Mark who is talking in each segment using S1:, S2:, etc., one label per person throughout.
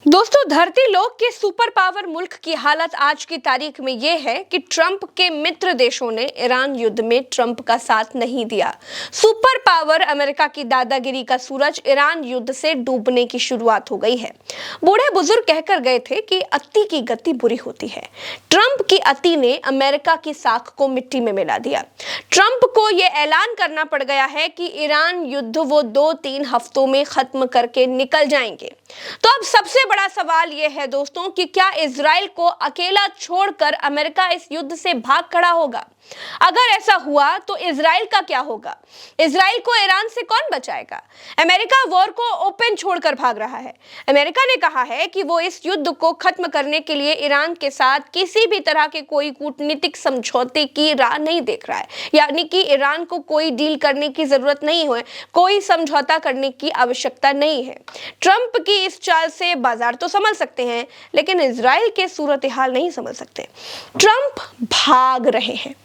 S1: दोस्तों, धरती लोक के सुपर पावर मुल्क की हालत आज की तारीख में यह है कि ट्रंप के मित्र देशों ने ईरान युद्ध में ट्रंप का साथ नहीं दिया। सुपर पावर अमेरिका की दादागिरी का सूरज ईरान युद्ध से डूबने की शुरुआत हो गई है। बूढ़े बुजुर्ग कहकर गए थे कि अति की गति बुरी होती है। ट्रंप की अति ने अमेरिका की साख को मिट्टी में मिला दिया। ट्रंप को यह ऐलान करना पड़ गया है कि ईरान युद्ध वो 2-3 हफ्तों में खत्म करके निकल जाएंगे। तो अब सबसे बड़ा सवाल यह है दोस्तों कि क्या इजराइल को अकेला छोड़कर अमेरिका इस युद्ध से भाग खड़ा होगा? अगर ऐसा हुआ तो इजराइल का क्या होगा? इजराइल को ईरान से कौन बचाएगा? अमेरिका वॉर को ओपन छोड़कर भाग रहा है। अमेरिका ने कहा है कि वो इस युद्ध को खत्म करने के लिए ईरान के साथ किसी भी तरह के कोई कूटनीतिक समझौते की राह नहीं देख रहा है, यानी कि ईरान को कोई डील करने की जरूरत नहीं है, कोई समझौता करने की आवश्यकता नहीं है। ट्रंप की इस चाल से बाजार तो समझ सकते हैं, लेकिन इजराइल के सूरत हाल नहीं समझ सकते। ट्रंप भाग रहे हैं।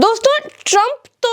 S1: दोस्तों, ट्रंप तो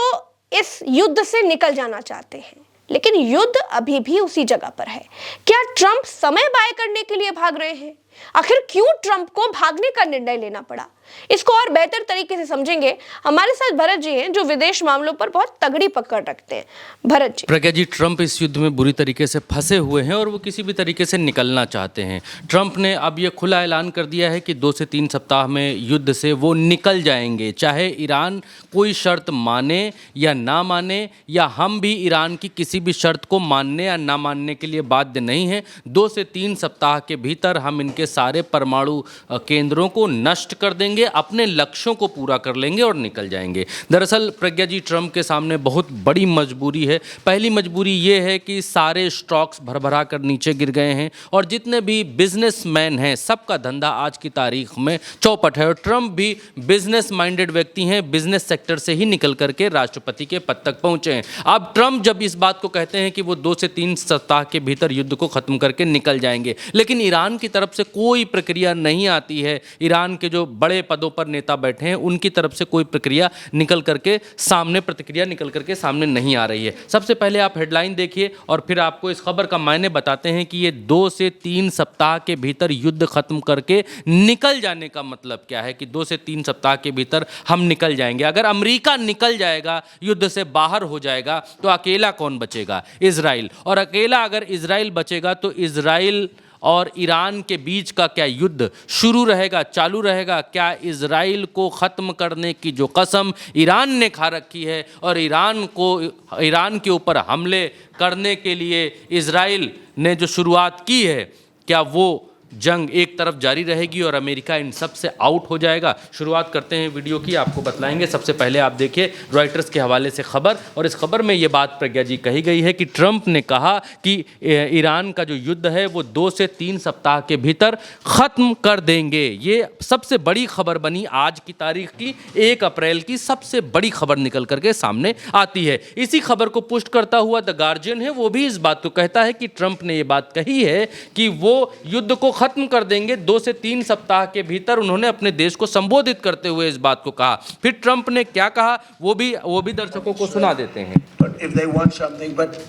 S1: इस युद्ध से निकल जाना चाहते हैं, लेकिन युद्ध अभी भी उसी जगह पर है। क्या ट्रंप समय बाय करने के लिए भाग रहे हैं? आखिर क्यों ट्रंप को भागने का निर्णय लेना पड़ा? इसको और बेहतर तरीके से समझेंगे। हमारे साथ भरत जी हैं, जो विदेश मामलों पर बहुत तगड़ी पकड़ रखते हैं। भरत जी।
S2: प्रज्ञा जी, ट्रंप इस युद्ध में बुरी तरीके से फंसे हुए हैं और वो किसी भी तरीके से निकलना चाहते हैं। ट्रंप ने अब ये खुला ऐलान कर दिया है कि 2 से 3 सप्ताह में युद्ध से वो निकल जाएंगे, चाहे ईरान कोई शर्त माने या ना माने, या हम भी ईरान की किसी भी शर्त को मानने या ना मानने के लिए बाध्य नहीं हैं। 2 से 3 सप्ताह के भीतर हम इनके सारे परमाणु केंद्रों को नष्ट कर देंगे, अपने लक्ष्यों को पूरा कर लेंगे और निकल जाएंगे। दरअसल प्रज्ञा जी, ट्रंप के सामने बहुत बड़ी मजबूरी है। पहली मजबूरी ये है कि सारे स्टॉक्स भरभरा कर नीचे गिर गए हैं और जितने भी बिजनेसमैन हैं सबका धंधा आज की तारीख में चौपट है। और ट्रंप भी बिजनेस माइंडेड व्यक्ति हैं, बिजनेस सेक्टर से ही निकल करके राष्ट्रपति के पद तक पहुंचे हैं। अब ट्रंप जब इस बात को कहते हैं कि वो 2 से 3 सप्ताह के भीतर युद्ध को खत्म करके निकल जाएंगे, लेकिन ईरान की तरफ से कोई प्रक्रिया नहीं आती है। ईरान के जो बड़े पदों पर नेता बैठे हैं उनकी तरफ से कोई प्रतिक्रिया निकल करके सामने नहीं आ रही है। सबसे पहले आप हेडलाइन देखिए और फिर आपको इस खबर का मायने बताते हैं कि ये 2 से 3 सप्ताह के भीतर युद्ध खत्म करके निकल जाने का मतलब क्या है, कि 2 से 3 सप्ताह के भीतर हम निकल जाएंगे। अगर अमेरिका निकल जाएगा, युद्ध से बाहर हो जाएगा, तो अकेला कौन बचेगा? इजराइल। और अकेला अगर इजराइल बचेगा तो इजराइल और ईरान के बीच का क्या युद्ध शुरू रहेगा, चालू रहेगा? क्या इजराइल को ख़त्म करने की जो कसम ईरान ने खा रखी है और ईरान के ऊपर हमले करने के लिए इजराइल ने जो शुरुआत की है, क्या वो जंग एक तरफ जारी रहेगी और अमेरिका इन सब से आउट हो जाएगा? शुरुआत करते हैं वीडियो की, आपको बतलाएंगे। सबसे पहले आप देखिए रॉयटर्स के हवाले से खबर, और इस खबर में ये बात प्रज्ञा जी कही गई है कि ट्रंप ने कहा कि ईरान का जो युद्ध है वो 2 से 3 सप्ताह के भीतर ख़त्म कर देंगे। ये सबसे बड़ी खबर बनी आज की तारीख की, 1 अप्रैल की सबसे बड़ी खबर निकल करके सामने आती है। इसी खबर को पुष्ट करता हुआ द गार्जियन है, वो भी इस बात को कहता है कि ट्रंप ने ये बात कही है कि वो युद्ध को खत्म कर देंगे 2 से 3 सप्ताह के भीतर। उन्होंने अपने देश को संबोधित करते हुए इस बात को कहा। फिर ट्रंप ने क्या कहा वो भी दर्शकों को सुना देते हैं।
S3: If they want something, but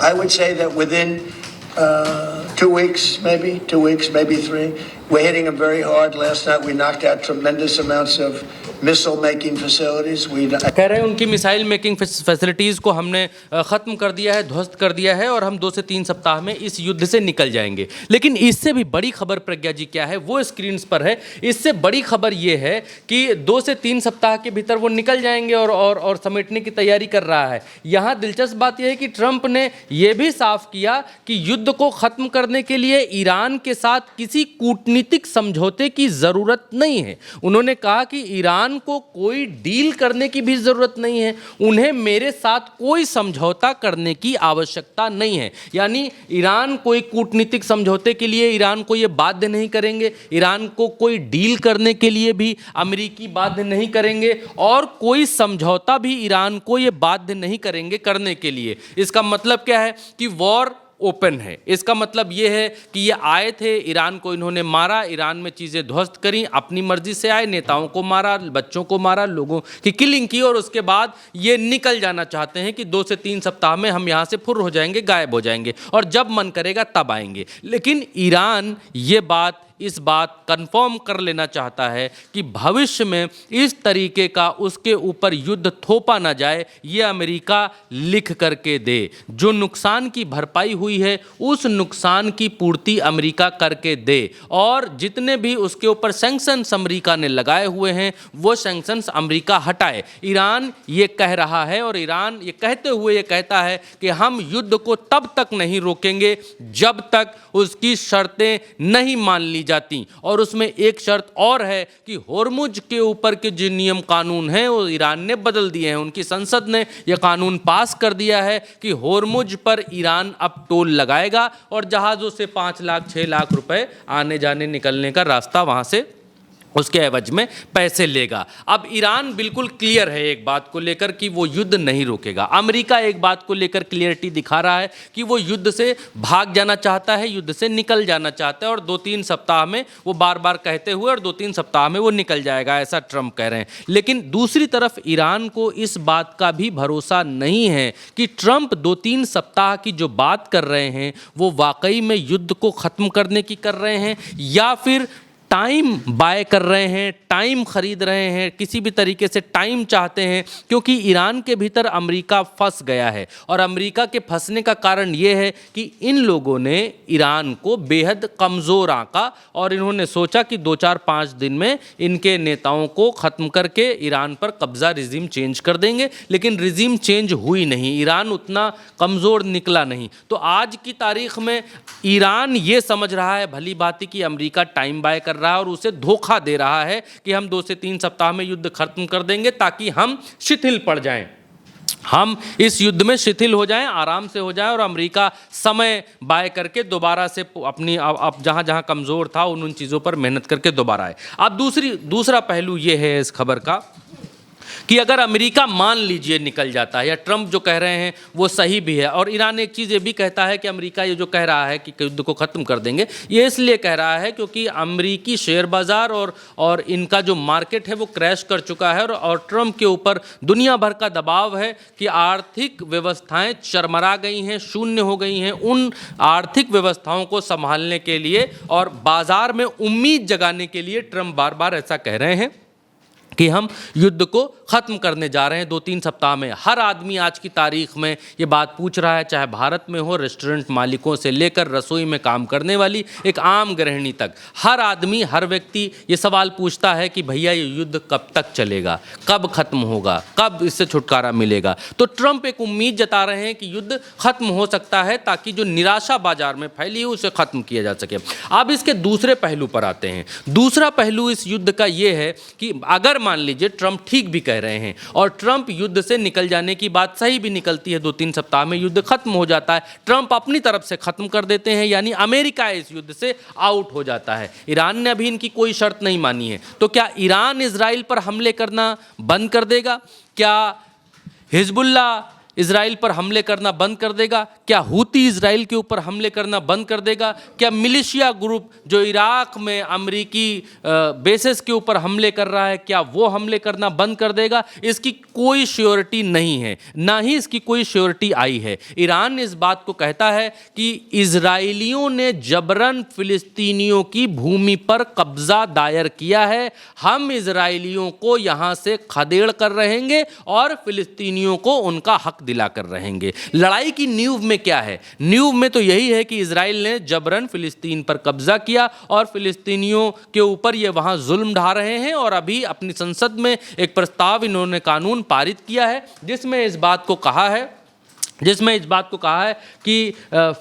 S3: I would say that within 2 weeks, maybe 3, we're hitting them very hard. Last night we knocked out tremendous amounts of missile making facilities.
S2: कह रहे हैं उनकी मिसाइल मेकिंग फैसिलिटीज़ को हमने ख़त्म कर दिया है, ध्वस्त कर दिया है, और हम 2 से 3 सप्ताह में इस युद्ध से निकल जाएंगे। लेकिन इससे भी बड़ी खबर प्रज्ञा जी क्या है, वो स्क्रीन पर है। इससे बड़ी खबर ये है कि 2 से 3 सप्ताह के भीतर वो निकल जाएंगे और समेटने की तैयारी कर रहा है। यहाँ दिलचस्प बात यह है कि ट्रंप ने यह भी साफ किया कि युद्ध को ख़त्म करने के लिए ईरान के साथ किसी कूटनीतिक समझौते की ज़रूरत नहीं है। उन्होंने कहा कि ईरान को कोई डील करने की भी जरूरत नहीं है, उन्हें मेरे साथ कोई समझौता करने की आवश्यकता नहीं है। यानी ईरान कोई कूटनीतिक समझौते के लिए ईरान को ये बाध्य नहीं करेंगे, ईरान को कोई डील करने के लिए भी अमेरिकी बाध्य नहीं करेंगे, और कोई समझौता भी ईरान को ये बाध्य नहीं करेंगे करने के लिए। इसका मतलब क्या है कि वॉर ओपन है। इसका मतलब ये है कि ये आए थे, ईरान को इन्होंने मारा, ईरान में चीज़ें ध्वस्त करी, अपनी मर्जी से आए, नेताओं को मारा, बच्चों को मारा, लोगों की किलिंग की, और उसके बाद ये निकल जाना चाहते हैं कि 2 से 3 सप्ताह में हम यहाँ से फुर्र हो जाएंगे, गायब हो जाएंगे, और जब मन करेगा तब आएंगे। लेकिन ईरान इस बात कंफर्म कर लेना चाहता है कि भविष्य में इस तरीके का उसके ऊपर युद्ध थोपा ना जाए, ये अमेरिका लिख करके दे। जो नुकसान की भरपाई हुई है उस नुकसान की पूर्ति अमेरिका करके दे, और जितने भी उसके ऊपर सैंक्शंस अमेरिका ने लगाए हुए हैं वो सैंक्शंस अमेरिका हटाए। ईरान ये कह रहा है, और ईरान ये कहते हुए ये कहता है कि हम युद्ध को तब तक नहीं रोकेंगे जब तक उसकी शर्तें नहीं मान ली जाती। और उसमें एक शर्त और है कि होर्मुज के ऊपर के जो नियम कानून हैं वो ईरान ने बदल दिए हैं। उनकी संसद ने यह कानून पास कर दिया है कि होर्मुज पर ईरान अब टोल लगाएगा, और जहाज़ों से 5 लाख 6 लाख रुपए आने जाने निकलने का रास्ता वहाँ से उसके एवज में पैसे लेगा। अब ईरान बिल्कुल क्लियर है एक बात को लेकर कि वो युद्ध नहीं रोकेगा। अमेरिका एक बात को लेकर क्लियरिटी दिखा रहा है कि वो युद्ध से भाग जाना चाहता है, युद्ध से निकल जाना चाहता है, और 2-3 सप्ताह में वो बार बार कहते हुए और 2-3 सप्ताह में वो निकल जाएगा, ऐसा ट्रंप कह रहे हैं। लेकिन दूसरी तरफ ईरान को इस बात का भी भरोसा नहीं है कि ट्रंप 2-3 सप्ताह की जो बात कर रहे हैं वो वाकई में युद्ध को ख़त्म करने की कर रहे हैं, या फिर टाइम बाय कर रहे हैं, टाइम खरीद रहे हैं, किसी भी तरीके से टाइम चाहते हैं। क्योंकि ईरान के भीतर अमेरिका फंस गया है, और अमेरिका के फंसने का कारण ये है कि इन लोगों ने ईरान को बेहद कमज़ोर आंका, और इन्होंने सोचा कि 2-4-5 दिन में इनके नेताओं को ख़त्म करके ईरान पर कब्ज़ा रिजीम चेंज कर देंगे। लेकिन रिजीम चेंज हुई नहीं, ईरान उतना कमज़ोर निकला नहीं। तो आज की तारीख़ में ईरान ये समझ रहा है भली भांति कि अमेरिका टाइम बाय कर रहा है और उसे धोखा दे रहा है कि हम 2 से 3 सप्ताह में युद्ध खत्म कर देंगे ताकि हम शिथिल पड़ जाएं, हम इस युद्ध में शिथिल हो जाएं, आराम से हो जाएं, और अमेरिका समय बाय करके दोबारा से अपनी अब जहां जहां कमज़ोर था उन चीज़ों पर मेहनत करके दोबारा आए। अब दूसरा पहलू ये है इस खबर का कि अगर अमेरिका मान लीजिए निकल जाता है, या ट्रंप जो कह रहे हैं वो सही भी है, और ईरान एक चीज़ ये भी कहता है कि अमेरिका ये जो कह रहा है कि युद्ध को ख़त्म कर देंगे, ये इसलिए कह रहा है क्योंकि अमेरिकी शेयर बाज़ार और इनका जो मार्केट है वो क्रैश कर चुका है, और ट्रंप के ऊपर दुनिया भर का दबाव है कि आर्थिक व्यवस्थाएं चरमरा गई हैं, शून्य हो गई हैं। उन आर्थिक व्यवस्थाओं को संभालने के लिए और बाज़ार में उम्मीद जगाने के लिए ट्रंप बार बार ऐसा कह रहे हैं कि हम युद्ध को ख़त्म करने जा रहे हैं 2-3 सप्ताह में। हर आदमी आज की तारीख में ये बात पूछ रहा है, चाहे भारत में हो, रेस्टोरेंट मालिकों से लेकर रसोई में काम करने वाली एक आम गृहिणी तक, हर आदमी, हर व्यक्ति ये सवाल पूछता है कि भैया ये युद्ध कब तक चलेगा, कब ख़त्म होगा, कब इससे छुटकारा मिलेगा। तो ट्रंप एक उम्मीद जता रहे हैं कि युद्ध ख़त्म हो सकता है ताकि जो निराशा बाजार में फैली है उसे ख़त्म किया जा सके। अब इसके दूसरे पहलू पर आते हैं। दूसरा पहलू इस युद्ध का ये है कि अगर मान लीजिए ट्रंप ठीक भी कह रहे हैं और ट्रंप युद्ध से निकल जाने की बात सही भी निकलती है, 2-3 सप्ताह में युद्ध खत्म हो जाता है, ट्रंप अपनी तरफ से खत्म कर देते हैं, यानी अमेरिका इस युद्ध से आउट हो जाता है। ईरान ने अभी इनकी कोई शर्त नहीं मानी है, तो क्या ईरान इजराइल पर हमले करना बंद कर देगा? क्या हिजबुल्ला इजराइल पर हमले करना बंद कर देगा? क्या हूती इजराइल के ऊपर हमले करना बंद कर देगा? क्या मिलिशिया ग्रुप जो इराक में अमरीकी बेसेस के ऊपर हमले कर रहा है, क्या वो हमले करना बंद कर देगा? इसकी कोई श्योरिटी नहीं है, ना ही इसकी कोई श्योरिटी आई है। ईरान इस बात को कहता है कि इजराइलियों ने जबरन फिलिस्तीनियों की भूमि पर कब्जा दायर किया है, हम इजराइलियों को यहाँ से खदेड़ कर रहेंगे और फिलिस्तीनियों को उनका हक दिलाकर रहेंगे। लड़ाई की नींव में क्या है? नींव में तो यही है कि इजराइल ने जबरन फिलिस्तीन पर कब्जा किया और फिलिस्तीनियों के ऊपर ये वहां जुल्म ढा रहे हैं, और अभी अपनी संसद में एक प्रस्ताव इन्होंने कानून पारित किया है जिसमें इस बात को कहा है कि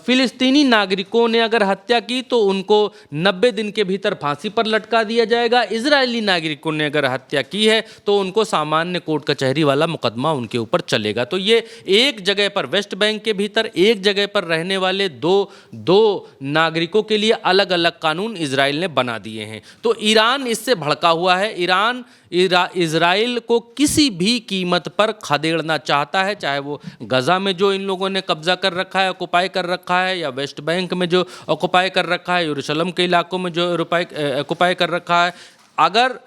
S2: फिलिस्तीनी नागरिकों ने अगर हत्या की तो उनको 90 दिन के भीतर फांसी पर लटका दिया जाएगा। इजरायली नागरिकों ने अगर हत्या की है तो उनको सामान्य कोर्ट कचहरी वाला मुकदमा उनके ऊपर चलेगा। तो ये एक जगह पर वेस्ट बैंक के भीतर एक जगह पर रहने वाले दो नागरिकों के लिए अलग अलग कानून इजराइल ने बना दिए हैं। तो ईरान इससे भड़का हुआ है। ईरान इजराइल को किसी भी कीमत पर खदेड़ना चाहता है, चाहे वो गजा में जो इन लोगों ने कब्जा कर रखा है, ऑक्युपाई कर रखा है, या वेस्ट बैंक में जो ऑक्युपाई कर रखा है, यरूशलेम के इलाकों में जो ऑक्युपाई कर रखा है। अगर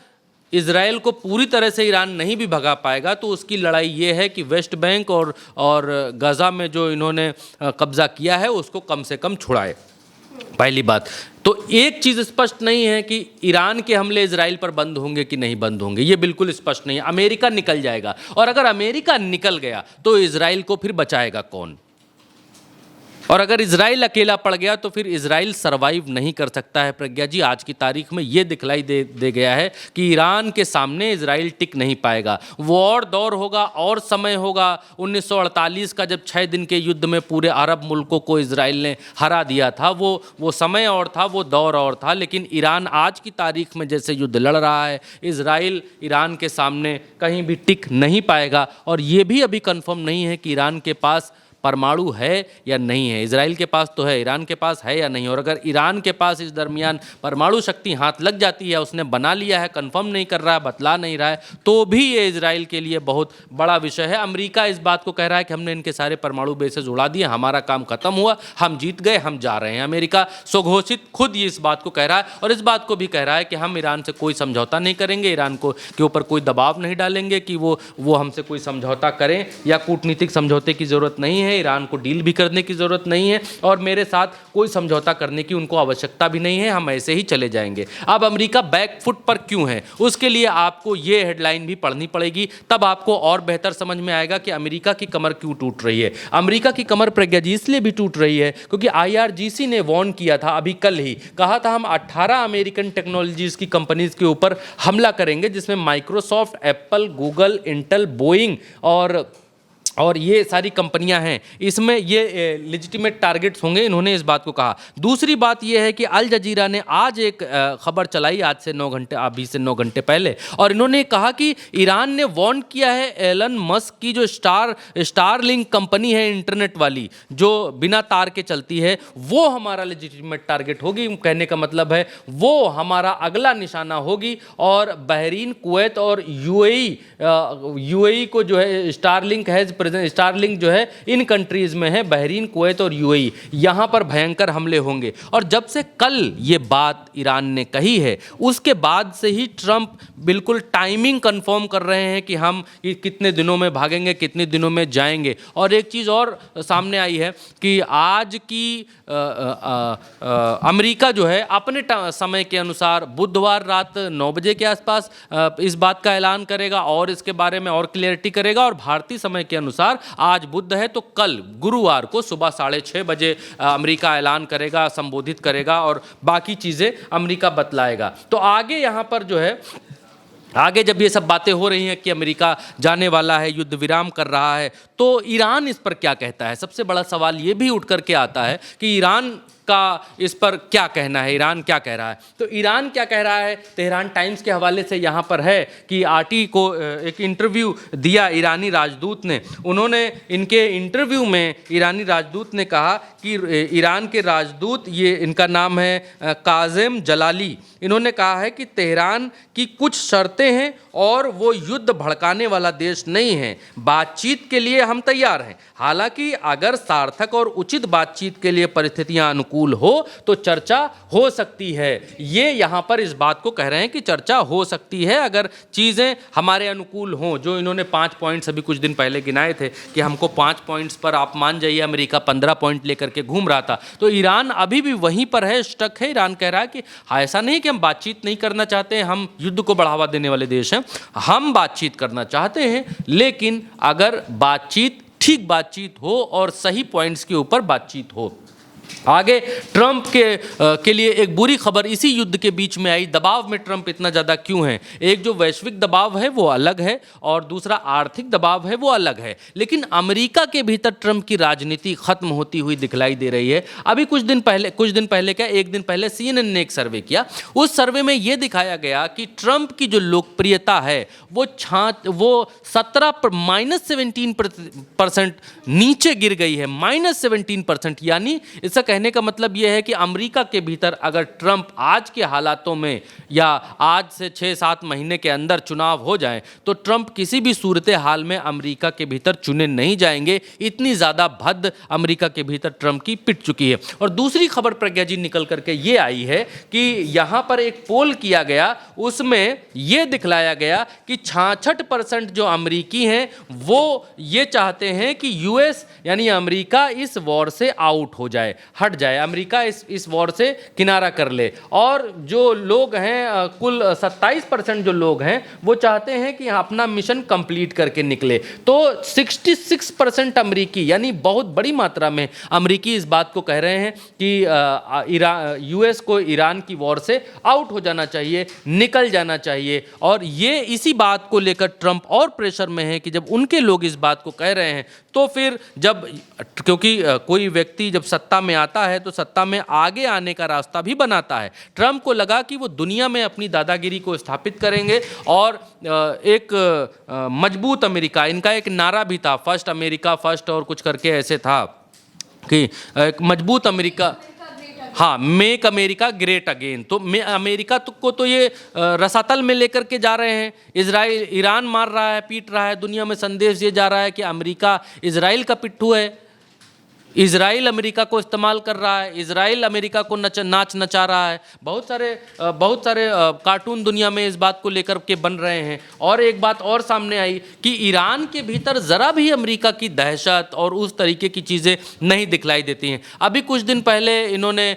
S2: इजराइल को पूरी तरह से ईरान नहीं भी भगा पाएगा तो उसकी लड़ाई ये है कि वेस्ट बैंक और गजा में जो इन्होंने कब्जा किया है उसको कम से कम छुड़ाए। पहली बात तो एक चीज़ स्पष्ट नहीं है कि ईरान के हमले इजराइल पर बंद होंगे कि नहीं बंद होंगे, ये बिल्कुल स्पष्ट नहीं है। अमेरिका निकल जाएगा, और अगर अमेरिका निकल गया तो इजराइल को फिर बचाएगा कौन? और अगर इजराइल अकेला पड़ गया तो फिर इजराइल सरवाइव नहीं कर सकता है। प्रज्ञा जी, आज की तारीख में ये दिखलाई दे गया है कि ईरान के सामने इजराइल टिक नहीं पाएगा। वो और दौर होगा और समय होगा। 1948 का जब 6 दिन के युद्ध में पूरे अरब मुल्कों को इजराइल ने हरा दिया था, वो समय और था, वो दौर और था। लेकिन ईरान आज की तारीख में जैसे युद्ध लड़ रहा है, इजराइल ईरान के सामने कहीं भी टिक नहीं पाएगा। और ये भी अभी कंफर्म नहीं है कि ईरान के पास परमाणु है या नहीं है। इजराइल के पास तो है, ईरान के पास है या नहीं। और अगर ईरान के पास इस दरमियान परमाणु शक्ति हाथ लग जाती है, उसने बना लिया है, कंफर्म नहीं कर रहा है, बतला नहीं रहा है, तो भी ये इजराइल के लिए बहुत बड़ा विषय है। अमेरिका इस बात को कह रहा है कि हमने इनके सारे परमाणु बेसेस उड़ा दिए, हमारा काम खत्म हुआ, हम जीत गए, हम जा रहे हैं। अमेरिका स्वघोषित खुद ये इस बात को कह रहा है, और इस बात को भी कह रहा है कि हम ईरान से कोई समझौता नहीं करेंगे, ईरान को के ऊपर कोई दबाव नहीं डालेंगे कि वो हमसे कोई समझौता करें, या कूटनीतिक समझौते की ज़रूरत नहीं है, ईरान को डील भी करने की ज़रूरत नहीं है, और मेरे साथ कोई समझौता करने की उनको आवश्यकता भी नहीं है, हम ऐसे ही चले जाएंगे। अब अमेरिका बैकफुट पर क्यों है, उसके लिए आपको ये हेडलाइन भी पढ़नी पड़ेगी, तब आपको और बेहतर समझ में आएगा कि अमेरिका की कमर क्यों टूट रही है। अमेरिका की कमर, प्रज्ञा जी, इसलिए भी टूट रही है क्योंकि IRGC ने वार्न किया था, अभी कल ही कहा था हम 18 अमेरिकन टेक्नोलॉजीज की कंपनीज के ऊपर हमला करेंगे, जिसमें Microsoft, Apple, Google, Intel, Boeing और ये सारी कंपनियां हैं। इसमें ये लेजिटिमेट टारगेट्स होंगे, इन्होंने इस बात को कहा। दूसरी बात ये है कि अल जजीरा ने आज एक खबर चलाई, आज से 9 घंटे, अभी से 9 घंटे पहले, और इन्होंने कहा कि ईरान ने वार्न किया है एलन मस्क की जो स्टारलिंक कंपनी है इंटरनेट वाली, जो बिना तार के चलती है, वो हमारा लेजिटिमेट टारगेट होगी। कहने का मतलब है वो हमारा अगला निशाना होगी। और बहरीन, कुवैत और यूएई को जो है स्टारलिंक जो है इन कंट्रीज में है, बहरीन, कुवैत और यूएई, यहां पर भयंकर हमले होंगे। और जब से कल ये बात ईरान ने कही है, उसके बाद से ही ट्रंप बिल्कुल टाइमिंग कंफर्म कर रहे हैं कि हम कितने दिनों में भागेंगे, कितने दिनों में जाएंगे। और एक चीज़ और सामने आई है कि आज की अमेरिका जो है अपने समय के अनुसार बुधवार रात 9 बजे के आसपास इस बात का ऐलान करेगा और इसके बारे में और क्लियरिटी करेगा। और भारतीय समय के अनुसार आज बुध है, तो कल गुरुवार को सुबह 6:30 बजे अमेरिका ऐलान करेगा, संबोधित करेगा और बाकी चीज़ें अमेरिका बतलाएगा। तो आगे यहाँ पर जो है, आगे जब ये सब बातें हो रही हैं कि अमेरिका जाने वाला है, युद्ध विराम कर रहा है, तो ईरान इस पर क्या कहता है? सबसे बड़ा सवाल ये भी उठ करके आता है कि ईरान का इस पर क्या कहना है, ईरान क्या कह रहा है। तो ईरान क्या कह रहा है, तेहरान टाइम्स के हवाले से यहाँ पर है कि RT को एक इंटरव्यू दिया ईरानी राजदूत ने। उन्होंने इनके इंटरव्यू में ईरानी राजदूत ने कहा कि ईरान के राजदूत, ये इनका नाम है काज़ेम जलाली, इन्होंने कहा है कि तेहरान की कुछ शर्तें हैं और वो युद्ध भड़काने वाला देश नहीं है, बातचीत के लिए हम तैयार हैं। हालांकि अगर सार्थक और उचित बातचीत के लिए परिस्थितियां अनुकूल हो तो चर्चा हो सकती है। ये यहाँ पर इस बात को कह रहे हैं कि चर्चा हो सकती है अगर चीज़ें हमारे अनुकूल हों। जो इन्होंने 5 पॉइंट्स अभी कुछ दिन पहले गिनाए थे कि हमको 5 पॉइंट्स पर आप मान जाइए, अमेरिका 15 पॉइंट लेकर के घूम रहा था, तो ईरान अभी भी वहीं पर है, स्टक है। ईरान कह रहा है कि ऐसा नहीं कि हम बातचीत नहीं करना चाहते हैं, हम युद्ध को बढ़ावा देने वाले देश हैं, हम बातचीत करना चाहते हैं, लेकिन अगर बातचीत, ठीक बातचीत हो और सही पॉइंट्स के ऊपर बातचीत हो। आगे ट्रंप के लिए एक बुरी खबर इसी युद्ध के बीच में आई। दबाव में ट्रंप इतना ज़्यादा क्यों है? एक जो वैश्विक दबाव है वो अलग है और दूसरा आर्थिक दबाव है वो अलग है, लेकिन अमेरिका के भीतर ट्रंप की राजनीति खत्म होती हुई दिखलाई दे रही है। अभी कुछ दिन पहले क्या, एक दिन पहले CNN ने एक सर्वे किया। उस सर्वे में ये दिखाया गया कि ट्रंप की जो लोकप्रियता है वो -17% नीचे गिर गई है, -17%, यानी इट्स से कहने का मतलब यह है कि अमेरिका के भीतर अगर ट्रंप आज के हालातों में या आज से 6-7 महीने के अंदर चुनाव हो जाए तो ट्रंप किसी भी सूरत हाल में अमेरिका के भीतर चुने नहीं जाएंगे। इतनी ज़्यादा भद्द अमेरिका के भीतर ट्रंप की पिट चुकी है। और दूसरी खबर प्रज्ञा जी निकल करके ये आई है कि यहाँ पर एक पोल किया गया, उसमें ये दिखलाया गया कि 66% जो अमेरिकी हैं वो ये चाहते हैं कि यूएस यानी अमेरिका इस वॉर से आउट हो जाए, हट जाए, अमेरिका इस वॉर से किनारा कर ले। और जो लोग हैं कुल 27% जो लोग हैं वो चाहते हैं कि अपना मिशन कंप्लीट करके निकले। तो 66% अमेरिकी यानी बहुत बड़ी मात्रा में अमेरिकी इस बात को कह रहे हैं कि यूएस को ईरान की वॉर से आउट हो जाना चाहिए, निकल जाना चाहिए। और ये इसी बात को लेकर ट्रंप और प्रेशर में है कि जब उनके लोग इस बात को कह रहे हैं तो फिर क्योंकि कोई व्यक्ति जब सत्ता में आता है तो सत्ता में आगे आने का रास्ता भी बनाता है। ट्रंप को लगा कि वो दुनिया में अपनी दादागिरी को स्थापित करेंगे और एक मजबूत अमेरिका, इनका एक नारा भी था, फर्स्ट अमेरिका फर्स्ट और कुछ करके ऐसे था कि एक मजबूत अमेरिका, हाँ, मेक अमेरिका ग्रेट अगेन। तो अमेरिका को तो ये रसातल में लेकर के जा रहे हैं। इजराइल ईरान मार रहा है, पीट रहा है, दुनिया में संदेश ये जा रहा है कि अमेरिका इजराइल का पिट्ठू है, इजराइल अमेरिका को इस्तेमाल कर रहा है, इजराइल अमेरिका को नाच नचा रहा है। बहुत सारे कार्टून दुनिया में इस बात को लेकर के बन रहे हैं। और एक बात और सामने आई कि ईरान के भीतर ज़रा भी अमेरिका की दहशत और उस तरीके की चीज़ें नहीं दिखलाई देती हैं। अभी कुछ दिन पहले इन्होंने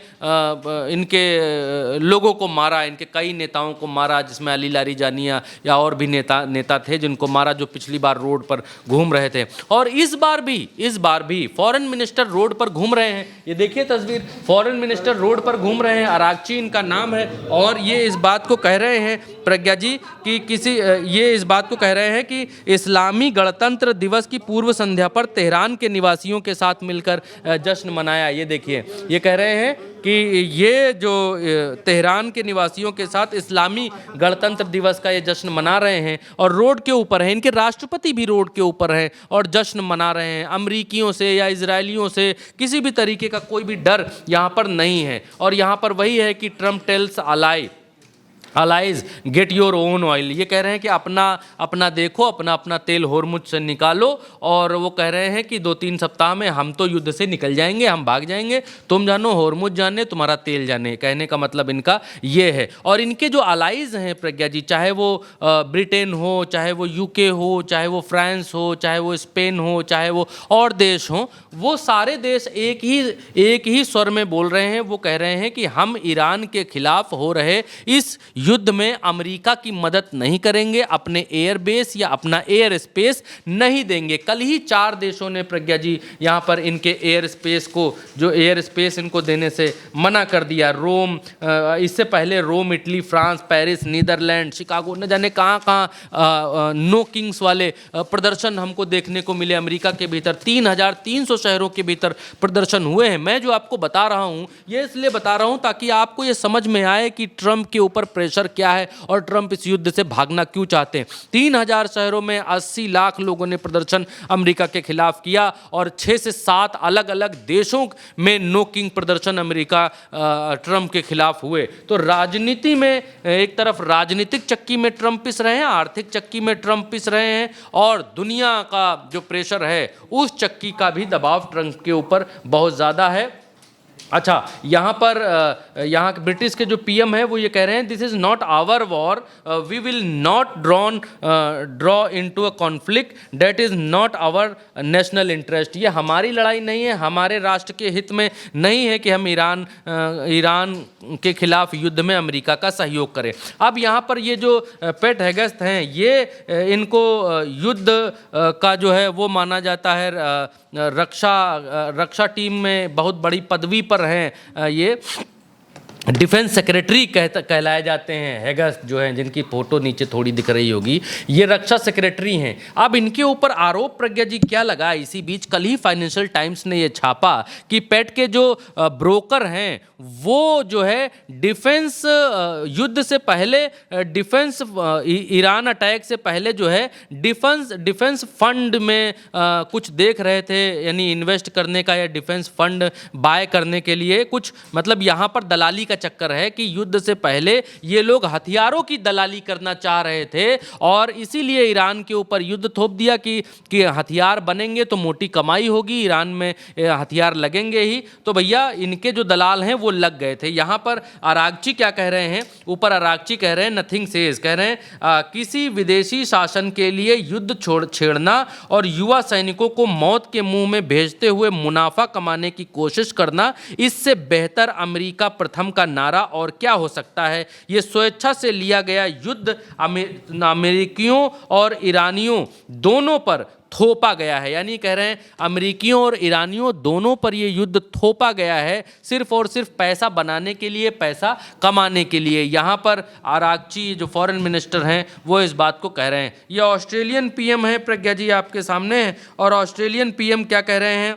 S2: इनके लोगों को मारा, इनके कई नेताओं को मारा, जिसमें अली लारीजानिया या और भी नेता थे जिनको मारा, जो पिछली बार रोड पर घूम रहे थे। और इस बार भी फॉरेन मिनिस्टर रोड पर घूम रहे हैं। ये देखिए तस्वीर, फॉरेन मिनिस्टर रोड पर घूम रहे हैं, अरागची इनका नाम है। और ये इस बात को कह रहे हैं प्रज्ञा जी कि ये इस बात को कह रहे हैं कि इस्लामी गणतंत्र दिवस की पूर्व संध्या पर तेहरान के निवासियों के साथ मिलकर जश्न मनाया। ये देखिए, ये कह रहे हैं कि ये जो तेहरान के निवासियों के साथ इस्लामी गणतंत्र दिवस का ये जश्न मना रहे हैं और रोड के ऊपर हैं, इनके राष्ट्रपति भी रोड के ऊपर हैं और जश्न मना रहे हैं। अमरीकियों से या इजरायलियों से किसी भी तरीके का कोई भी डर यहाँ पर नहीं है। और यहाँ पर वही है कि Trump tells allies get your own oil. ये कह रहे हैं कि अपना देखो, अपना तेल होर्मुज से निकालो। और वो कह रहे हैं कि 2-3 सप्ताह में हम तो युद्ध से निकल जाएंगे, हम भाग जाएंगे, तुम जानो होर्मुज जाने, तुम्हारा तेल जाने। कहने का मतलब इनका ये है। और इनके जो अलाइज हैं प्रज्ञा जी, चाहे वो ब्रिटेन हो, चाहे वो यूके हो, चाहे वो फ्रांस हो, चाहे वो स्पेन हो, चाहे वो और देश हों, वो सारे देश एक ही स्वर में बोल रहे हैं। वो कह रहे हैं कि हम ईरान के खिलाफ हो रहे इस युद्ध में अमेरिका की मदद नहीं करेंगे, अपने एयरबेस या अपना एयर स्पेस नहीं देंगे। कल ही 4 देशों ने प्रज्ञा जी यहाँ पर इनके एयर स्पेस को, जो एयर स्पेस इनको देने से मना कर दिया। रोम, इससे पहले Rome, Italy, France, Paris, Netherlands, Chicago, न जाने कहाँ नो किंग्स वाले प्रदर्शन हमको देखने को मिले अमेरिका के भीतर। 3300 शहरों के भीतर प्रदर्शन हुए हैं। मैं जो आपको बता रहा हूँ ये इसलिए बता रहा हूँ ताकि आपको ये समझ में आए कि ट्रंप के ऊपर प्रेशर क्या है और ट्रंप इस युद्ध से भागना क्यों चाहते हैं। 3000 शहरों में 80 लाख लोगों ने प्रदर्शन अमेरिका के खिलाफ किया और 6 से 7 अलग अलग देशों में नो किंग प्रदर्शन अमेरिका ट्रंप के खिलाफ हुए। तो राजनीति में एक तरफ राजनीतिक चक्की में ट्रंप पिस रहे हैं, आर्थिक चक्की में ट्रंप पिस रहे हैं, और दुनिया का जो प्रेशर है उस चक्की का भी दबाव ट्रंप के ऊपर बहुत ज़्यादा है। अच्छा, यहाँ पर यहाँ ब्रिटिश के जो पीएम है वो ये कह रहे हैं, this is not our war, we will not draw into a conflict that is not our national interest. ये हमारी लड़ाई नहीं है, हमारे राष्ट्र के हित में नहीं है कि हम ईरान के खिलाफ युद्ध में अमेरिका का सहयोग करें। अब यहाँ पर ये जो पेट हेगेस्ट हैं, ये इनको युद्ध का जो है वो माना जाता है, रक्षा टीम में बहुत बड़ी पदवी पर हैं ये। डिफेंस सेक्रेटरी कहलाए जाते हैं, हैगस जो हैं, जिनकी फोटो नीचे थोड़ी दिख रही होगी, ये रक्षा सेक्रेटरी हैं। अब इनके ऊपर आरोप प्रज्ञा जी क्या लगा, इसी बीच कल ही फाइनेंशियल टाइम्स ने ये छापा कि पेट के जो ब्रोकर हैं वो जो है डिफेंस युद्ध से पहले, डिफेंस ईरान अटैक से पहले जो है डिफेंस फंड में कुछ देख रहे थे, यानी इन्वेस्ट करने का या डिफेंस फंड बाय करने के लिए कुछ, मतलब यहाँ पर दलाली का चक्कर है कि युद्ध से पहले ये लोग हथियारों की दलाली करना चाह रहे थे और इसीलिए ईरान के ऊपर युद्ध थोप दिया कि हथियार बनेंगे तो मोटी कमाई होगी, ईरान में हथियार लगेंगे ही। तो भैया इनके जो दलाल हैं वो लग गए थे। यहाँ पर आरागची क्या कह रहे हैं, ऊपर आरागची कह रहे हैं नथिंग सेज, कह रहे हैं किसी विदेशी शासन के लिए युद्ध छेड़ना और युवा सैनिकों को मौत के मुंह में भेजते हुए मुनाफा कमाने की कोशिश करना, इससे बेहतर अमेरिका प्रथम का नारा और क्या हो सकता है। ये स्वेच्छा से लिया गया युद्ध अमेरिकियों और ईरानियों दोनों पर थोपा गया है, यानी कह रहे हैं अमेरिकियों और ईरानियों दोनों पर यह युद्ध थोपा गया है सिर्फ और सिर्फ पैसा बनाने के लिए, पैसा कमाने के लिए। यहाँ पर आरागची जो फॉरेन मिनिस्टर हैं वो इस बात को कह रहे हैं। ये ऑस्ट्रेलियन पीएम है, प्रज्ञा जी आपके सामने है, और ऑस्ट्रेलियन पीएम क्या कह रहे हैं,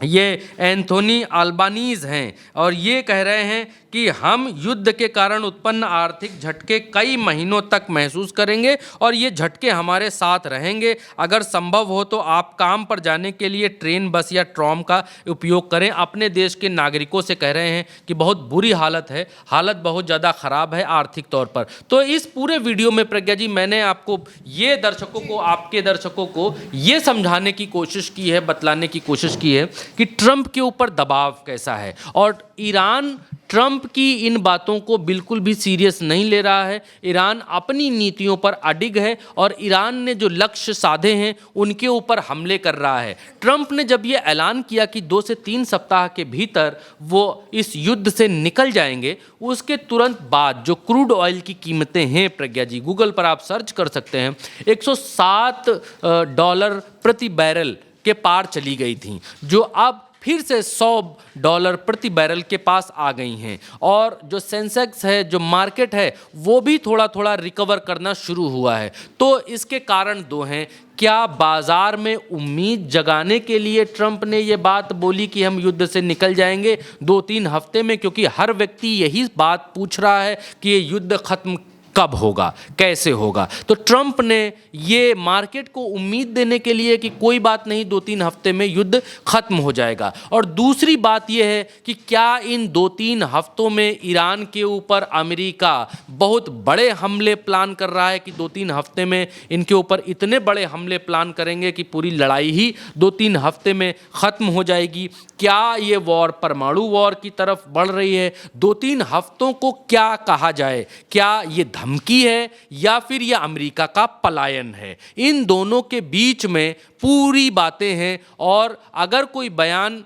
S2: ये एंथोनी अल्बानीज़ हैं और ये कह रहे हैं कि हम युद्ध के कारण उत्पन्न आर्थिक झटके कई महीनों तक महसूस करेंगे और ये झटके हमारे साथ रहेंगे। अगर संभव हो तो आप काम पर जाने के लिए ट्रेन, बस या ट्रॉम का उपयोग करें। अपने देश के नागरिकों से कह रहे हैं कि बहुत बुरी हालत है, हालत बहुत ज़्यादा ख़राब है आर्थिक तौर पर। तो इस पूरे वीडियो में प्रज्ञा जी मैंने आपको ये दर्शकों को, आपके दर्शकों को ये समझाने की कोशिश की है, बतलाने की कोशिश की है कि ट्रंप के ऊपर दबाव कैसा है और ईरान ट्रंप की इन बातों को बिल्कुल भी सीरियस नहीं ले रहा है। ईरान अपनी नीतियों पर अडिग है और ईरान ने जो लक्ष्य साधे हैं उनके ऊपर हमले कर रहा है। ट्रंप ने जब ये ऐलान किया कि 2 से 3 सप्ताह के भीतर वो इस युद्ध से निकल जाएंगे, उसके तुरंत बाद जो क्रूड ऑयल की कीमतें हैं प्रज्ञा जी, गूगल पर आप सर्च कर सकते हैं, $107 प्रति बैरल के पार चली गई थी, जो अब फिर से $100 प्रति बैरल के पास आ गई हैं। और जो सेंसेक्स है, जो मार्केट है, वो भी थोड़ा थोड़ा रिकवर करना शुरू हुआ है। तो इसके कारण दो हैं। क्या बाजार में उम्मीद जगाने के लिए ट्रंप ने ये बात बोली कि हम युद्ध से निकल जाएंगे 2-3 हफ्ते में, क्योंकि हर व्यक्ति यही बात पूछ रहा है कि ये युद्ध खत्म कब होगा, कैसे होगा। तो ट्रंप ने ये मार्केट को उम्मीद देने के लिए कि कोई बात नहीं, 2-3 हफ्ते में युद्ध खत्म हो जाएगा। और दूसरी बात यह है कि क्या इन 2-3 हफ्तों में ईरान के ऊपर अमेरिका बहुत बड़े हमले प्लान कर रहा है कि 2-3 हफ्ते में इनके ऊपर इतने बड़े हमले प्लान करेंगे कि पूरी लड़ाई ही 2-3 हफ्ते में ख़त्म हो जाएगी। क्या ये वॉर परमाणु वॉर की तरफ बढ़ रही है? 2-3 हफ्तों को क्या कहा जाए? क्या ये धमकी है या फिर यह अमेरिका का पलायन है? इन दोनों के बीच में पूरी बातें हैं। और अगर कोई बयान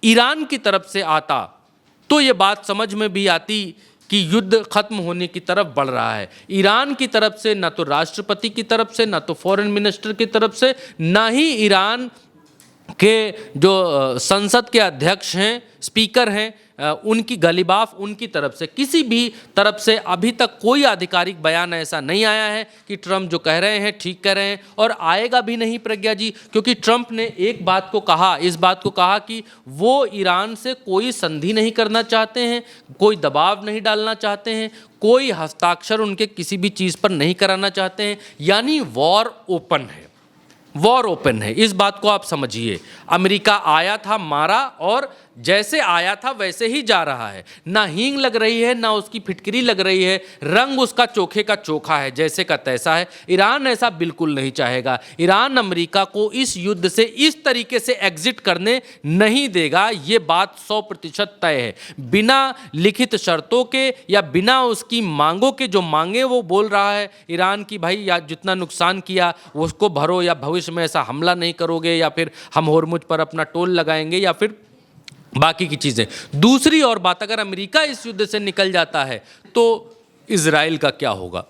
S2: ईरान की तरफ से आता तो ये बात समझ में भी आती कि युद्ध खत्म होने की तरफ बढ़ रहा है। ईरान की तरफ से ना तो राष्ट्रपति की तरफ से, ना तो फॉरेन मिनिस्टर की तरफ से, ना ही ईरान के जो संसद के अध्यक्ष हैं, स्पीकर हैं, उनकी गलीबाफ उनकी तरफ से, किसी भी तरफ से अभी तक कोई आधिकारिक बयान ऐसा नहीं आया है कि ट्रंप जो कह रहे हैं ठीक कह रहे हैं। और आएगा भी नहीं प्रज्ञा जी, क्योंकि ट्रंप ने एक बात को कहा, इस बात को कहा कि वो ईरान से कोई संधि नहीं करना चाहते हैं, कोई दबाव नहीं डालना चाहते हैं, कोई हस्ताक्षर उनके किसी भी चीज़ पर नहीं कराना चाहते हैं। यानी वॉर ओपन है, वॉर ओपन है। इस बात को आप समझिए। अमेरिका आया था, मारा, और जैसे आया था वैसे ही जा रहा है। ना हींग लग रही है, ना उसकी फिटकरी लग रही है, रंग उसका चोखे का चोखा है, जैसे का तैसा है। ईरान ऐसा बिल्कुल नहीं चाहेगा। ईरान अमेरिका को इस युद्ध से इस तरीके से एग्जिट करने नहीं देगा, ये बात 100% तय है। बिना लिखित शर्तों के या बिना उसकी मांगों के, जो मांगे वो बोल रहा है ईरान की, भाई या जितना नुकसान किया उसको भरो, या भविष्य में ऐसा हमला नहीं करोगे, या फिर हम होर्मुज पर अपना टोल लगाएंगे, या फिर बाकी की चीज़ें। दूसरी और बात, अगर अमेरिका इस युद्ध से निकल जाता है तो इजराइल का क्या होगा?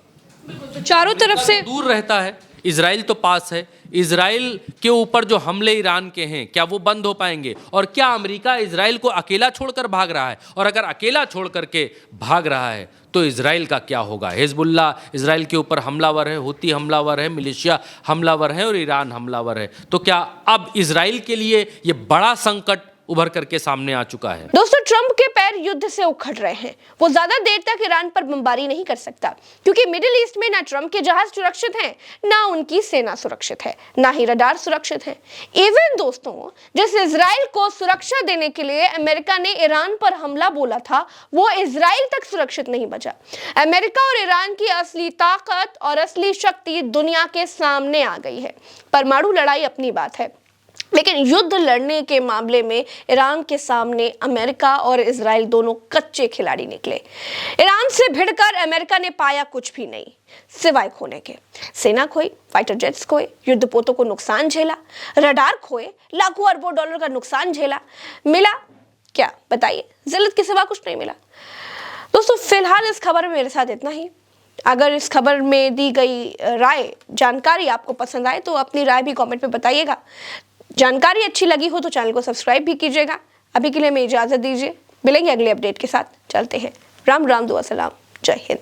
S1: चारों तरफ से
S2: दूर रहता है। इजराइल तो पास है, इजराइल के ऊपर जो हमले ईरान के हैं क्या वो बंद हो पाएंगे? और क्या अमेरिका इजराइल को अकेला छोड़कर भाग रहा है? और अगर अकेला छोड़ करके भाग रहा है तो इजराइल का क्या होगा? हिजबुल्लाह इजराइल के ऊपर हमलावर है, हुती हमलावर है, मिलिशिया हमलावर है और ईरान हमलावर है। तो क्या अब इजराइल के लिए ये बड़ा संकट उभर करके सामने आ चुका है?
S1: दोस्तों, ट्रंप के पैर युद्ध से उखड़ रहे हैं। वो ज्यादा देर तक ईरान पर बमबारी नहीं कर सकता, क्योंकि मिडिल ईस्ट में ना ट्रंप के जहाज सुरक्षित हैं, ना उनकी सेना सुरक्षित है, ना ही रडार सुरक्षित है। इवन दोस्तों, जिस इजराइल को सुरक्षा देने के लिए अमेरिका ने ईरान पर हमला बोला था, वो इजराइल तक सुरक्षित नहीं बचा। अमेरिका और ईरान की असली ताकत और असली शक्ति दुनिया के सामने आ गई है। परमाणु लड़ाई अपनी बात है, लेकिन युद्ध लड़ने के मामले में ईरान के सामने अमेरिका और इजराइल दोनों कच्चे खिलाड़ी निकले। ईरान से भिड़कर अमेरिका ने पाया कुछ भी नहीं सिवाय खोने के। सेना खोई, फाइटर जेट्स खोए, युद्धपोतों को नुकसान झेला, रडार खोए, लाखों अरबों डॉलर का नुकसान झेला। मिला क्या? बताइए, जिल्लत के सिवा कुछ नहीं मिला। दोस्तों, फिलहाल इस खबर में मेरे साथ इतना ही। अगर इस खबर में दी गई राय, जानकारी आपको पसंद आए तो अपनी राय भी कमेंट में बताइएगा। जानकारी अच्छी लगी हो तो चैनल को सब्सक्राइब भी कीजिएगा। अभी के लिए हमें इजाजत दीजिए, मिलेंगे अगले अपडेट के साथ। चलते हैं। राम राम, दुआ सलाम, जय हिंद।